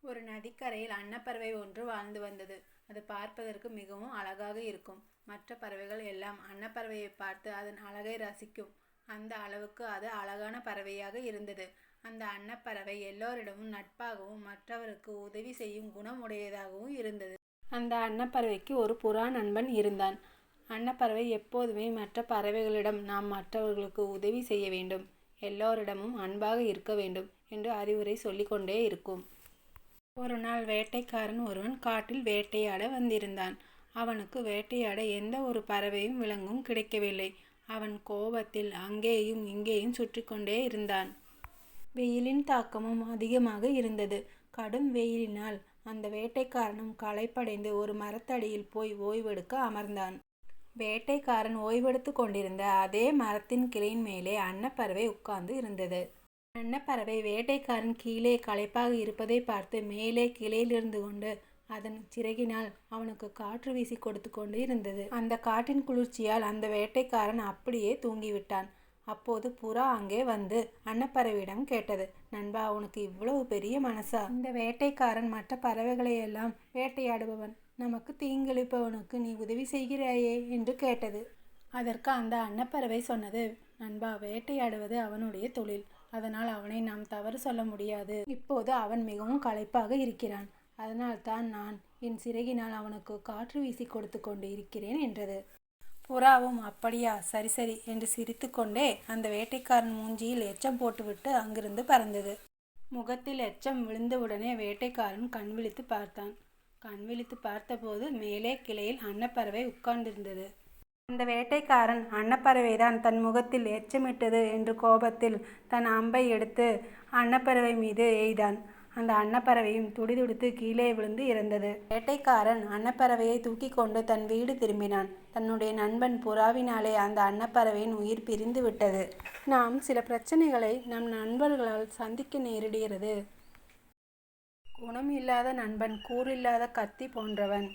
ஒரு நதிக்கரையில் அன்னப்பறவை ஒன்று வாழ்ந்து வந்தது. அது பார்ப்பதற்கு மிகவும் அழகாக இருக்கும். மற்ற பறவைகள் எல்லாம் அன்னப்பறவையை பார்த்து அதன் அழகை ரசிக்கும். அந்த அளவுக்கு அது அழகான பறவையாக இருந்தது. அந்த அன்னப்பறவை எல்லோரிடமும் நட்பாகவும் மற்றவருக்கு உதவி செய்யும் குணம் உடையதாகவும் இருந்தது. அந்த அன்னப்பறவைக்கு ஒரு புறா நண்பன் இருந்தான். அன்னப்பறவை எப்போதுமே மற்ற பறவைகளிடம் நாம் மற்றவர்களுக்கு உதவி செய்ய வேண்டும், எல்லோரிடமும் அன்பாக இருக்க வேண்டும் என்று அறிவுரை சொல்லிக்கொண்டே இருக்கும். ஒரு நாள் வேட்டைக்காரன் ஒருவன் காட்டில் வேட்டையாட வந்திருந்தான். அவனுக்கு வேட்டையாட எந்த ஒரு பறவையும் விலங்கும் கிடைக்கவில்லை. அவன் கோபத்தில் அங்கேயும் இங்கேயும் சுற்றி கொண்டே இருந்தான். வெயிலின் தாக்கமும் அதிகமாக இருந்தது. கடும் வெயிலினால் அந்த வேட்டைக்காரனும் களைப்படைந்து ஒரு மரத்தடியில் போய் ஓய்வெடுக்க அமர்ந்தான். வேட்டைக்காரன் ஓய்வெடுத்து கொண்டிருந்த அதே மரத்தின் கிளையின் மேலே அன்னப்பறவை உட்கார்ந்து இருந்தது. அன்னப்பறவை வேட்டைக்காரன் கீழே களைப்பாக இருப்பதை பார்த்து மேலே கிளையிலிருந்து கொண்டு அதன் சிறகினால் அவனுக்கு காற்று வீசி கொடுத்து கொண்டு இருந்தது. அந்த காற்றின் குளிர்ச்சியால் அந்த வேட்டைக்காரன் அப்படியே தூங்கிவிட்டான். அப்போது புறா அங்கே வந்து அன்னப்பறவையிடம் கேட்டது, நண்பா, உனக்கு இவ்வளவு பெரிய மனசா? இந்த வேட்டைக்காரன் மற்ற பறவைகளை எல்லாம் வேட்டையாடுபவன், நமக்கு தீங்கிழிப்பவனுக்கு நீ உதவி செய்கிறாயே என்று கேட்டது. அதற்கு அந்த அன்னப்பறவை சொன்னது, நண்பா, வேட்டையாடுவது அவனுடைய தொழில். அதனால் அவனை நாம் தவறு சொல்ல முடியாது. இப்போது அவன் மிகவும் களைப்பாக இருக்கிறான். அதனால்தான் நான் என் சிறகினால் அவனுக்கு காற்று வீசி கொடுத்து கொண்டு இருக்கிறேன் என்றது. புறாவும் அப்படியா, சரி சரி என்று சிரித்து கொண்டே அந்த வேட்டைக்காரன் மூஞ்சியில் எச்சம் போட்டுவிட்டு அங்கிருந்து பறந்தது. முகத்தில் எச்சம் விழுந்தவுடனே வேட்டைக்காரன் கண் விழித்து பார்த்தான். கண் விழித்து பார்த்தபோது மேலே கிளையில் அன்னப்பறவை உட்கார்ந்திருந்தது. அந்த வேட்டைக்காரன் அன்னப்பறவைதான் தன் முகத்தில் எச்சமிட்டது என்று கோபத்தில் தன் அம்பை எடுத்து அன்னப்பறவை மீது எய்தான். அந்த அன்னப்பறவையும் துடிதுடித்து கீழே விழுந்து இறந்தது. வேட்டைக்காரன் அன்னப்பறவையை தூக்கி கொண்டு தன் வீடு திரும்பினான். தன்னுடைய நண்பன் புறாவினாலே அந்த அன்னப்பறவையின் உயிர் பிரிந்து விட்டது. நாம் சில பிரச்சனைகளை நம் நண்பர்களால் சந்திக்க நேரிடுகிறது. குணம் இல்லாத நண்பன் கூறில்லாத கத்தி போன்றவன்.